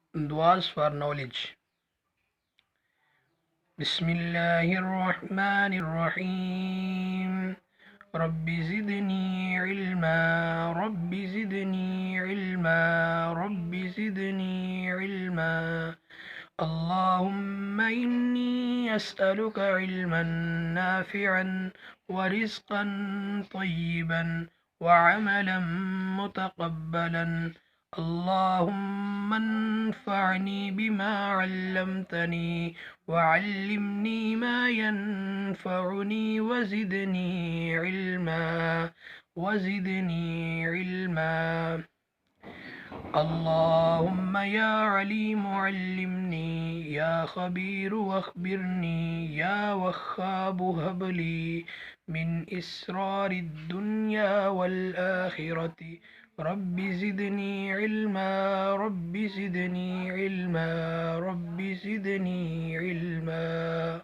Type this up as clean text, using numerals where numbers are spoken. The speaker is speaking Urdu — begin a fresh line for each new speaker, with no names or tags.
Duas for knowledge. Bismillahirrahmanirrahim. Rabbi zidni ilma, Rabbi zidni ilma, Rabbi zidni ilma. اللهم إني أسألك علما نافعا ورزقا طيبا وعملا متقبلا. اللهم انفعني بما علمتني وعلمني ما ينفعني وزدني علما. اللهم يا عليم علمني، يا خبير أخبرني، يا وهاب هب لي من إسرار الدنيا والآخرة. رب زدني علما، رب زدني علما، رب زدني علما.